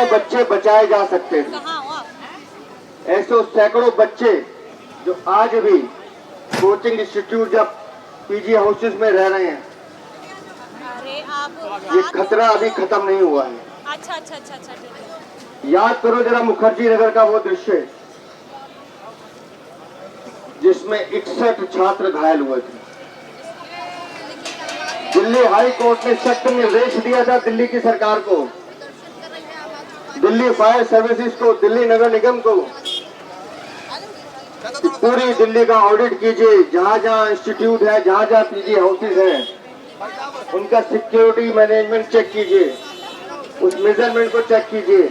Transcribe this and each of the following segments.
बच्चे बचाए जा सकते थे। ऐसे सैकड़ों बच्चे जो आज भी कोचिंग इंस्टीट्यूट या पीजी हाउसेस में रह रहे हैं, ये खतरा अभी खत्म नहीं हुआ है। अच्छा। याद करो जरा मुखर्जी नगर का वो दृश्य जिसमें 61 छात्र घायल हुए थे। दिल्ली हाई कोर्ट ने सख्त निर्देश दिया था दिल्ली की सरकार को, दिल्ली फायर सर्विसेज को, दिल्ली नगर निगम को, पूरी दिल्ली का ऑडिट कीजिए। जहां जहां इंस्टीट्यूट है, जहां जहां पीजी हाउसेज हैं, उनका सिक्योरिटी मैनेजमेंट चेक कीजिए, उस मेजरमेंट को चेक कीजिए।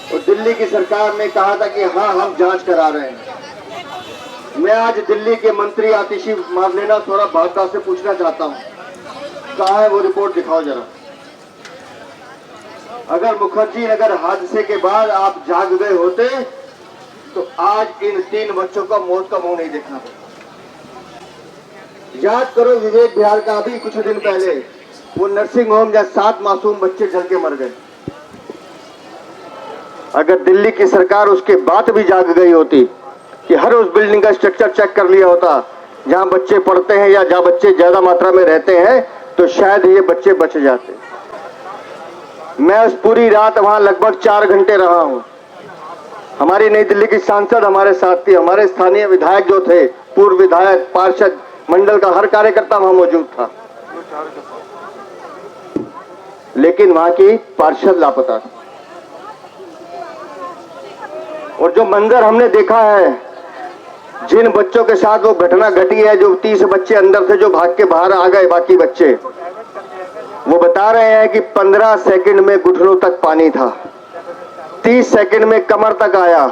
और दिल्ली की सरकार ने कहा था कि हाँ, हम जांच करा रहे हैं। मैं आज दिल्ली के मंत्री आतिशी मारलेना सौरभ भारद्वाज से पूछना चाहता हूँ, कहाँ है वो रिपोर्ट, दिखाओ जरा। अगर मुखर्जी नगर हादसे के बाद आप जाग गए होते तो आज इन 3 बच्चों का मौत का मुंह नहीं देखना पड़ता। याद करो विवेक बिहार का अभी कुछ दिन पहले वो नर्सिंग होम जहाँ 7 मासूम बच्चे जल के मर गए। अगर दिल्ली की सरकार उसके बाद भी जाग गई होती कि हर उस बिल्डिंग का स्ट्रक्चर चेक कर लिया होता जहां बच्चे पढ़ते हैं या जहां बच्चे ज्यादा मात्रा में रहते हैं, तो शायद ये बच्चे बच जाते। मैं उस पूरी रात वहां लगभग 4 घंटे रहा हूं। हमारी नई दिल्ली की सांसद हमारे साथ थी, हमारे स्थानीय विधायक जो थे, पूर्व विधायक, पार्षद, मंडल का हर कार्यकर्ता वहां मौजूद था, लेकिन वहां की पार्षद लापता थी। और जो मंजर हमने देखा है, जिन बच्चों के साथ वो घटना घटी है, जो 30 बच्चे अंदर थे जो भाग के बाहर आ गए, बाकी बच्चे वो बता रहे हैं कि 15 सेकंड में घुटनों तक पानी था, 30 सेकंड में कमर तक आया,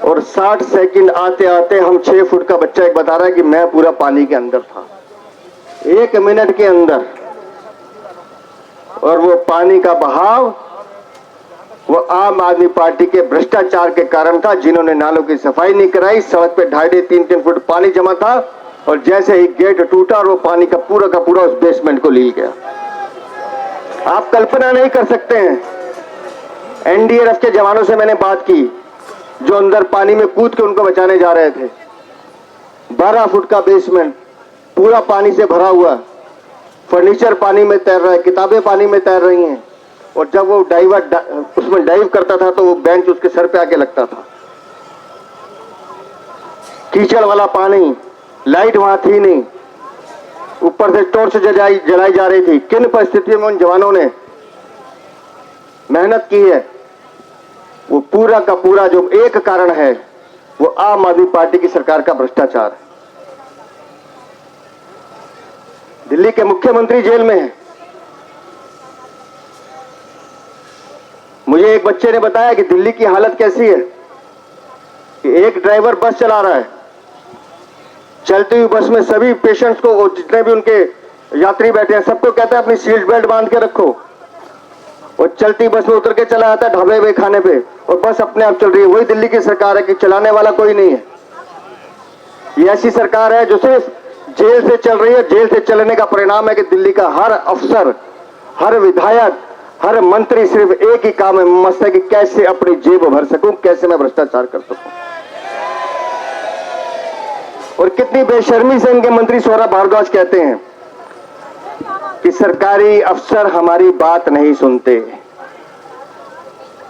और 60 सेकंड आते आते हम 6 फुट का बच्चा एक बता रहा है कि मैं पूरा पानी के अंदर था 1 मिनट के अंदर। और वो पानी का बहाव वो आम आदमी पार्टी के भ्रष्टाचार के कारण था, जिन्होंने नालों की सफाई नहीं कराई। सड़क पे 2.5-3 फुट पानी जमा था, और जैसे ही गेट टूटा और वो पानी का पूरा उस बेसमेंट को ले गया। आप कल्पना नहीं कर सकते हैं। एनडीआरएफ के जवानों से मैंने बात की जो अंदर पानी में कूद के उनको बचाने जा रहे थे। 12 फुट का बेसमेंट पूरा पानी से भरा हुआ, फर्नीचर पानी में तैर रहा है, किताबें पानी में तैर रही हैं, और जब वो उसमें डाइव करता था तो वो बेंच उसके सर पे आके लगता था। कीचड़ वाला पानी, लाइट वहां थी नहीं, ऊपर से टॉर्च जलाई जा रही थी। किन परिस्थितियों में उन जवानों ने मेहनत की है, वो पूरा का पूरा जो एक कारण है वो आम आदमी पार्टी की सरकार का भ्रष्टाचार है। दिल्ली के मुख्यमंत्री जेल में है। मुझे एक बच्चे ने बताया कि दिल्ली की हालत कैसी है कि एक ड्राइवर बस चला रहा है, चलती हुई बस में सभी पेशेंट्स को, जितने भी उनके यात्री बैठे हैं, सबको कहता है अपनी सीट बेल्ट बांध के रखो, और चलती बस में उतर के चला जाता है ढाबे में खाने पे, और बस अपने आप चल रही है। वही दिल्ली की सरकार है कि चलाने वाला कोई नहीं है। ये ऐसी सरकार है जो सिर्फ जेल से चल रही है। जेल से चलने का परिणाम है कि दिल्ली का हर अफसर, हर विधायक, हर मंत्री सिर्फ एक ही काम में मस्त है कि कैसे अपनी जेब भर सकूं, कैसे मैं भ्रष्टाचार कर सकूं। और कितनी बेशर्मी से इनके मंत्री सौरभ भारद्वाज कहते हैं कि सरकारी अफसर हमारी बात नहीं सुनते।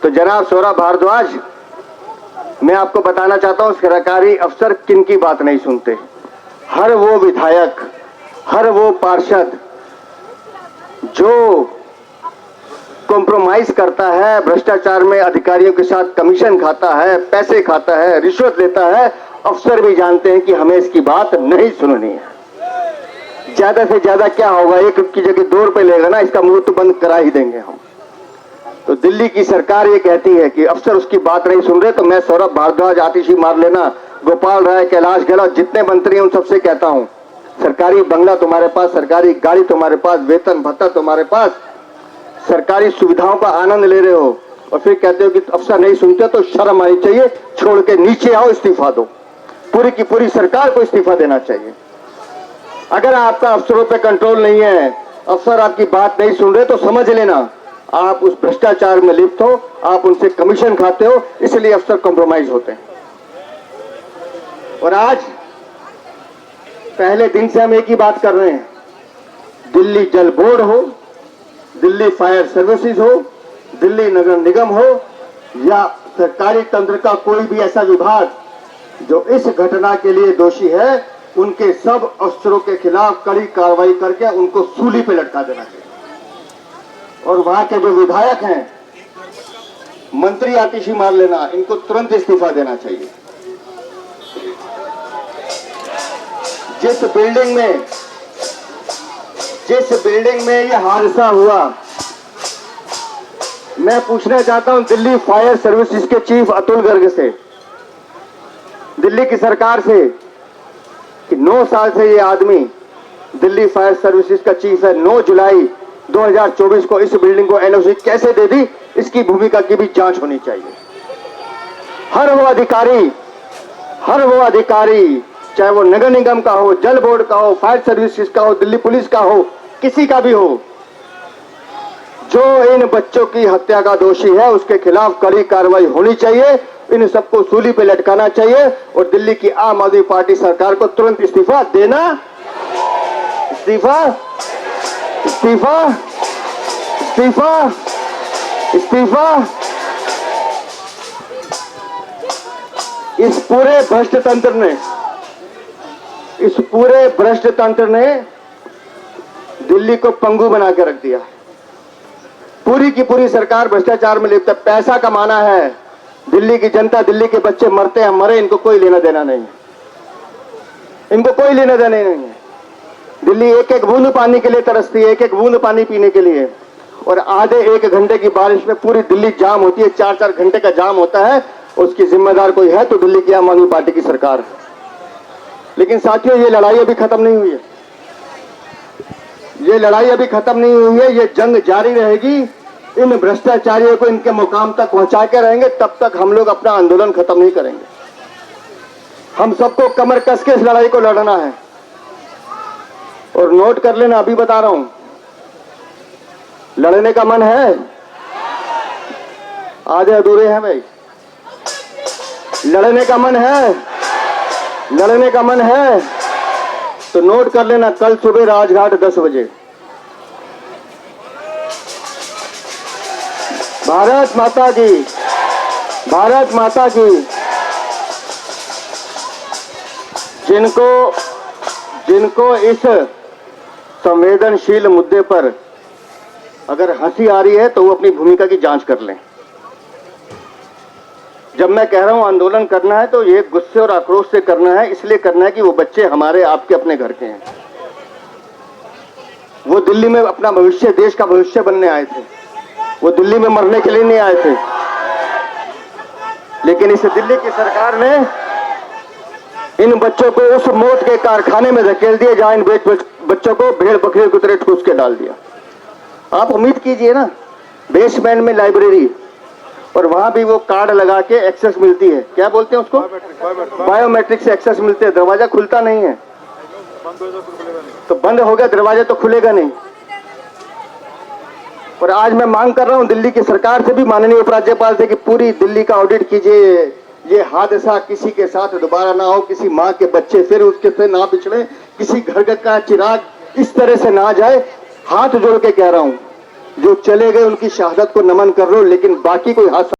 तो जनाब सौरभ भारद्वाज, मैं आपको बताना चाहता हूं सरकारी अफसर किन की बात नहीं सुनते। हर वो विधायक, हर वो पार्षद जो कॉम्प्रोमाइज करता है, भ्रष्टाचार में अधिकारियों के साथ कमीशन खाता है, पैसे खाता है, रिश्वत लेता है, अफसर भी जानते हैं कि हमें इसकी बात नहीं सुननी है। ज्यादा से ज्यादा क्या होगा, 1 रुपये की जगह 2 रुपए लेगा ना, इसका मुंह तो बंद करा ही देंगे हम। तो दिल्ली की सरकार ये कहती है कि अफसर उसकी बात नहीं सुन रहे, तो मैं सौरभ भारद्वाज, आतिशी मारलेना, गोपाल राय, कैलाश गहलोत, जितने मंत्री हैं उन सबसे कहता हूं, सरकारी बंगला तुम्हारे पास, सरकारी गाड़ी तुम्हारे पास, वेतन भत्ता तुम्हारे पास, सरकारी सुविधाओं का आनंद ले रहे हो, और फिर कहते हो कि अफसर नहीं सुनते, तो शर्म आनी चाहिए। छोड़ के नीचे आओ, इस्तीफा दो। पूरी की पूरी सरकार को इस्तीफा देना चाहिए। अगर आपका अफसरों पे कंट्रोल नहीं है, अफसर आपकी बात नहीं सुन रहे, तो समझ लेना आप उस भ्रष्टाचार में लिप्त हो, आप उनसे कमीशन खाते हो, इसलिए अफसर कॉम्प्रोमाइज होते हैं। और आज पहले दिन से हम एक ही बात कर रहे हैं, दिल्ली जल बोर्ड हो, दिल्ली फायर सर्विसेज हो, दिल्ली नगर निगम हो या सरकारी तंत्र का कोई भी ऐसा विभाग जो इस घटना के लिए दोषी है, उनके सब अफसरों के खिलाफ कड़ी कार्रवाई करके उनको सूली पे लटका देना चाहिए। और वहां के जो विधायक हैं, मंत्री आतिशी मार लेना, इनको तुरंत इस्तीफा देना चाहिए। जिस बिल्डिंग में यह हादसा हुआ, मैं पूछना चाहता हूं दिल्ली फायर सर्विसेज के चीफ अतुल गर्ग से, दिल्ली की सरकार से, कि 9 साल से ये आदमी दिल्ली फायर सर्विसेज का चीफ है, 9 जुलाई 2024 को इस बिल्डिंग को एनओसी कैसे दे दी, इसकी भूमिका की भी जांच होनी चाहिए। हर वो अधिकारी चाहे वो नगर निगम का हो, जल बोर्ड का हो, फायर सर्विसेज का हो, दिल्ली पुलिस का हो, किसी का भी हो, जो इन बच्चों की हत्या का दोषी है उसके खिलाफ कड़ी कार्रवाई होनी चाहिए। इन सबको सूली पे लटकाना चाहिए और दिल्ली की आम आदमी पार्टी सरकार को तुरंत इस्तीफा देना। इस्तीफा इस्तीफा इस्तीफा इस्तीफा। इस पूरे भ्रष्ट तंत्र ने दिल्ली को पंगु बना के रख दिया। पूरी की पूरी सरकार भ्रष्टाचार में लिप्त है। पैसा कमाना है, दिल्ली की जनता, दिल्ली के बच्चे मरते हैं, मरे, इनको कोई लेना देना नहीं, इनको कोई लेना देना नहीं है। दिल्ली एक एक बूंद पानी के लिए तरसती है, एक एक बूंद पानी पीने के लिए, और आधे 1 घंटे की बारिश में पूरी दिल्ली जाम होती है, 4-4 घंटे का जाम होता है। उसकी जिम्मेदार कोई है तो दिल्ली की आम आदमी पार्टी की सरकार है। लेकिन साथियों, ये लड़ाई अभी खत्म नहीं हुई है, ये लड़ाई अभी खत्म नहीं हुई है, ये जंग जारी रहेगी। इन भ्रष्टाचारियों को इनके मुकाम तक पहुंचा के रहेंगे, तब तक हम लोग अपना आंदोलन खत्म नहीं करेंगे। हम सबको कमर कस के इस लड़ाई को लड़ना है। और नोट कर लेना, अभी बता रहा हूं, लड़ने का मन है, आधे अधूरे हैं भाई, लड़ने का मन है, लड़ने का मन है तो नोट कर लेना, कल सुबह राजघाट 10 बजे। भारत माता की, भारत माता की। जिनको इस संवेदनशील मुद्दे पर अगर हंसी आ रही है तो वो अपनी भूमिका की जांच कर लें। जब मैं कह रहा हूं आंदोलन करना है तो ये गुस्से और आक्रोश से करना है, इसलिए करना है कि वो बच्चे हमारे आपके अपने घर के हैं। वो दिल्ली में अपना भविष्य, देश का भविष्य बनने आए थे, वो दिल्ली में मरने के लिए नहीं आए थे। लेकिन इस दिल्ली की सरकार ने इन बच्चों को उस मौत के कारखाने में धकेल दिया जहां इन बच्चों को भेड़ बकरी की तरह ठूस के डाल दिया। आप उम्मीद कीजिए ना, बेसमेंट में लाइब्रेरी, और वहां भी वो कार्ड लगा के एक्सेस मिलती है, क्या बोलते हैं उसको, बायोमेट्रिक से एक्सेस मिलते हैं। दरवाजा खुलता नहीं है, तो बंद हो गया दरवाजा तो खुलेगा नहीं। और आज मैं मांग कर रहा हूं दिल्ली की सरकार से भी, माननीय उपराज्यपाल से, कि पूरी दिल्ली का ऑडिट कीजिए, ये हादसा किसी के साथ दोबारा ना हो, किसी माँ के बच्चे फिर उसके से ना बिछड़े, किसी घर का चिराग इस तरह से ना जाए। हाथ जोड़ के कह रहा हूं, जो चले गए उनकी शहादत को नमन कर रहा हूं, लेकिन बाकी कोई हादसा